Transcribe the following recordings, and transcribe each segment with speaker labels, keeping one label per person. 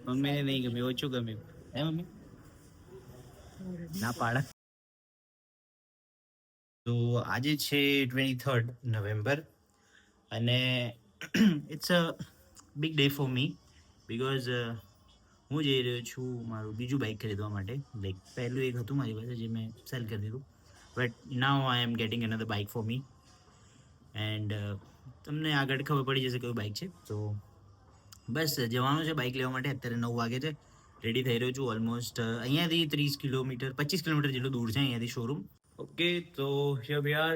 Speaker 1: મમ્મીને નહીં ગમ્યું, ઓછું ગમ્યું હે મમ્મી? ના પાડે. તો આજે છે 23rd નવેમ્બર અને it's a big day for me because હું જઈ રહ્યો છું મારું બીજું બાઇક ખરીદવા માટે. લાઈક પહેલું એક હતું મારી પાસે જે મેં સેલ કરી દીધું, but now I M gating another bike for me and તમને આગળ ખબર પડી જશે કયું બાઇક છે. તો બસ જવાનું છે બાઇક લેવા માટે. અત્યારે 9 વાગે છે, રેડી થઈ રહ્યો છું. ઓલમોસ્ટ અહીંયાથી 30 કિલોમીટર 25 કિલોમીટર જેટલું દૂર છે અહીંયાથી શોરૂમ. ઓકે, તો હિયર વી આર,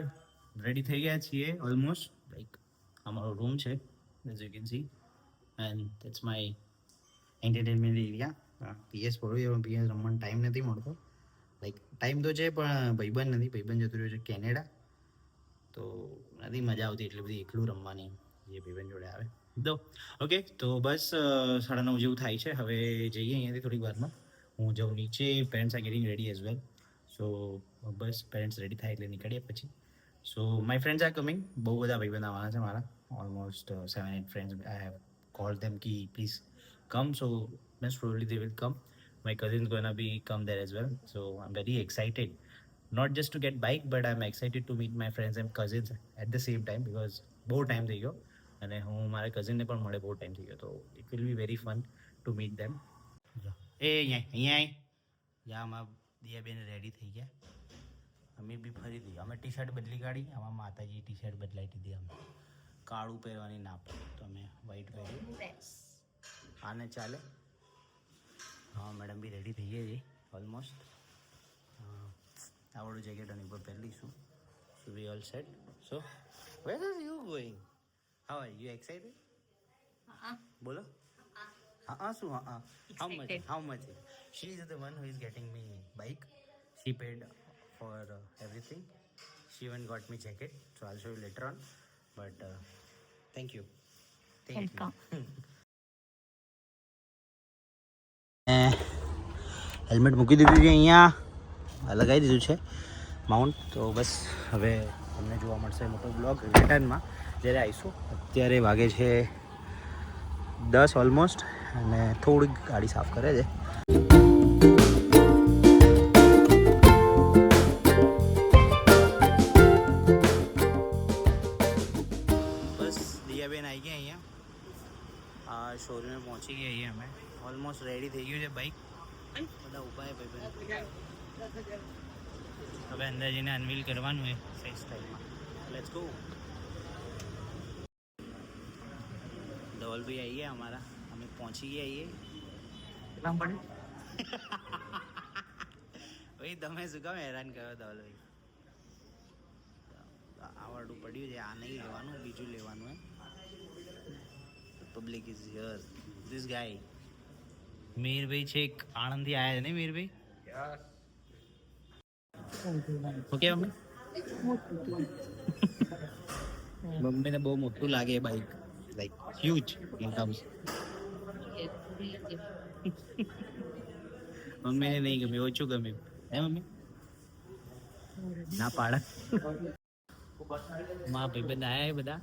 Speaker 1: રેડી થઈ ગયા છીએ ઓલમોસ્ટ. લાઈક અમારો રૂમ છે as you can see and that's my entertainment area. PS પડ્યું, પીએસ રમવાનો ટાઈમ નથી મળતો. લાઈક ટાઈમ તો છે પણ ભાઈબંધ નથી, ભાઈબંધ જતો રહ્યો છે કેનેડા, તો નથી મજા આવતી એટલી બધી એકલું રમવાની જે ભાઈબંધ જોડે આવે તો. ઓકે, તો બસ 9:30 જેવું થાય છે. હવે જઈએ અહીંયાથી થોડીક વારમાં. હું જાઉં નીચે, parents are getting ready as well. So બસ પેરેન્ટ્સ રેડી થાય એટલે નીકળીએ પછી. So my friends are coming. બહુ બધા ભાઈબંધ આવવાના છે મારા. Almost 7-8 friends. I have called them કી please come, so most probably they will come. My cousin's gonna be come there as well, so I'm very excited, not just to get bike but I'm excited to meet my friends and cousins at the same time because બહુ time થઈ ગયો અને હું મારા કઝિનને પણ મળે બહુ time થઈ ગયો, તો it will be very fun to meet them. એ અહીંયા જા આમાં દિયાબેન રેડી થઈ ગયા, અમે બી ફરી દીધી. અમે ટી શર્ટ બદલી કાઢી, આમાં માતાજી ટી શર્ટ બદલાઈ દીધી. અમે કાળું પહેરવાની ના પડે તો અમે વ્હાઈટ પહેર્યું. આને ચાલે. હા, મેડમ બી રેડી થઈ ગઈ છે ઓલમોસ્ટ. આવડું જેકેટ આની ઉપર પહેરીશું. So we all set. So where are you going? How are you excited? બોલો. હા શું? હા, how much? She is the one who is getting me bike. She paid for everything. She even got me jacket, so I'll show you later on. But thank you. Helmet મૂકી દીધું છે અહીંયા, લગાવી દીધું છે માઉન્ટ. તો બસ હવે તમને જોવા મળશે મોટો બ્લોગ રિટર્નમાં જ્યારે આવીશું. અત્યારે વાગે છે 10 ઓલમોસ્ટ અને થોડીક ગાડી સાફ કરે છે. બસ દિયાબેન આવી ગયા અહીંયા, શોરૂમે પહોંચી ગયા અહીંયા. અમે ઓલમોસ્ટ રેડી થઈ ગયું છે બાઇક. બધા ઉભા ભાઈ. હવે અંદર જઈને અનવીલ કરવાનું હોય સેટ સ્ટાઇલમાં. Let's go. ધવલભાઈ આવી ગયા અમારા, અમે પહોંચી ગયા આવીએ. કેટલા પડે ભાઈ? તમે શું કામ હેરાન કરો ધવલભાઈ? આવડું પડ્યું છે, આ નહીં લેવાનું, બીજું લેવાનું હે. Public is here. ધીસ ગાય મીરભાઈ છે આણંદથી આવ્યા છે ને મીરભાઈ? Okay mummy. મમ્મીને બહુ મોટું લાગે bike, like huge in terms. મમ્મીને નહીં ગમ્યું, ઓછું ગમ્યું હે મમ્મી? ના પાડે. માં ભાઈબંધ આવ્યા બધા.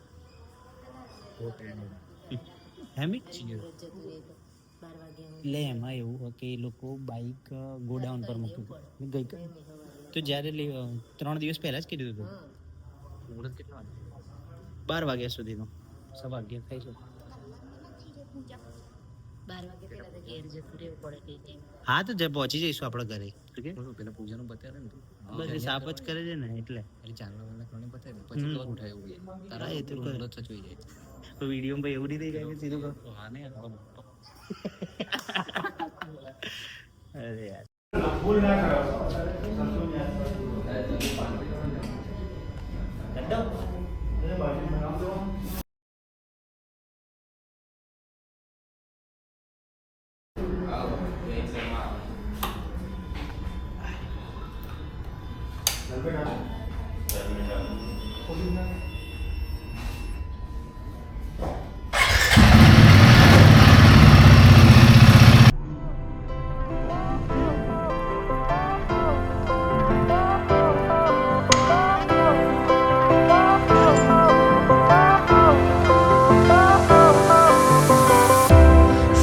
Speaker 1: એટલે એમાં એવું કે એ લોકો બાઇક ગોડાઉન પર મૂક્યું ગઈ. તો જ્યારે 3 દિવસ પહેલા જ કીધું હતું. 12 વાગ્યા સુધીનો. 11:15 થાય છે. હા તો પહોંચી જઈશું આપણે ઘરે. પેલા પૂજાનું બતાવે ને, બસ સાફ જ કરે છે ને એટલે ચાંદલા વાંદલા બતાવે પછી ઉઠાય એવું. તારા એ તો સચવાઈ જાય તો વિડીયો માં એવું નહીં થઈ જાય કે સીધું કરો. હા ને અરે યાર.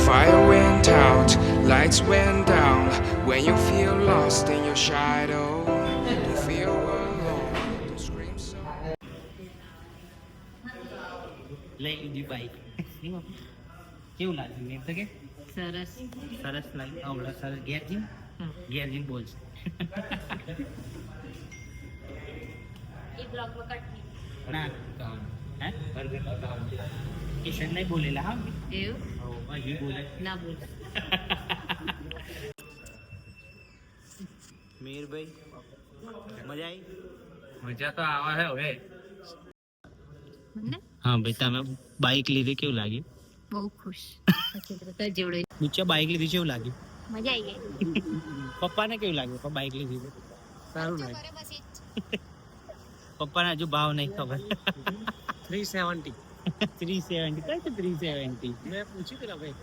Speaker 2: Fire went out lights went down when you feel lost in your shadow. Don't feel alone, don't scream so.
Speaker 1: લઈ લીધી બાઈક. કેવું લાગ્યું મેં તો કે
Speaker 3: સરસ.
Speaker 1: સરસ લાગ્યું. હમણાં સરસ ઘેર જઈને બોલશે.
Speaker 3: એ બ્લોગમાં કટ
Speaker 1: ના હે કિશન નહીં બોલેલા હા
Speaker 3: એવું
Speaker 1: હજી બોલે
Speaker 3: ના બોલ.
Speaker 1: મીરભાઈ મજા આવી
Speaker 4: મજા તો આવે છે હવે.
Speaker 3: મને
Speaker 1: હા ભાઈ તમે બાઈક લીધી કેવું લાગ્યું
Speaker 3: બહુ ખુશ. પછી તો જેવડો
Speaker 1: નીચે બાઈક લીધી કેવું લાગ્યું
Speaker 3: મજા આવી ગઈ.
Speaker 1: પપ્પાને કેવું લાગ્યું પપ્પા બાઈક લીધી તો? સારું લાગ્યું પપ્પાને હજુ ભાવ નહીં ખબર
Speaker 4: 370
Speaker 1: 370 કઈ છે 370
Speaker 4: મેં પૂછ્યું પેલા ભાઈ.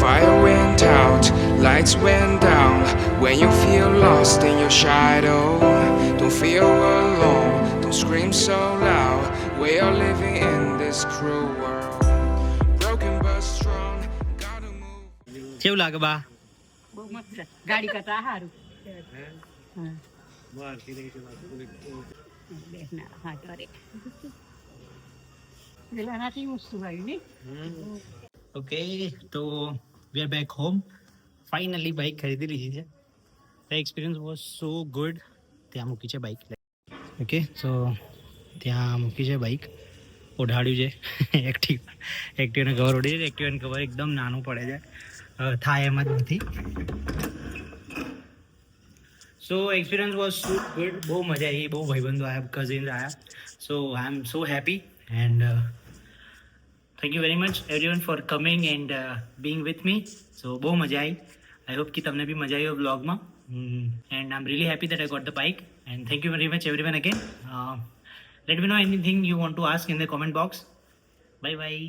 Speaker 2: Fire went out, lights went down when you feel lost in your shadow. Don't feel alone, don't scream so loud. We are living in this cruel world. Broken but strong, gotta move.
Speaker 1: કેવું લાગે બા
Speaker 3: બહુ મસ્ત છે. ગાડી કરતા સારું. હા કરે પેલાનાથી વસ્તુ આવી ને.
Speaker 1: ઓકે તો we are back home finally bike ખરીદી લીધી છે the experience was so good ત્યાં મૂકી છે બાઇક ઓકે સો ત્યાં મૂકી છે બાઇક ઓઢાડ્યું છે એક્ટિવાને કવર ઓઢી છે એક્ટિવાને કવર એકદમ નાનું પડે છે થાય એમ જ નથી so experience was so good બહુ મજા આવી બહુ ભાઈબંધો આવ્યા કઝિન્સ આવ્યા so I am so happy and thank you very much everyone for coming and being with me so બહુ મજા આવી આઈ હોપ કે તમને બી મજા આવી વ્લોગમાં and I am really happy that I got the bike and thank you very much everyone again let me know anything you want to ask in the comment box bye by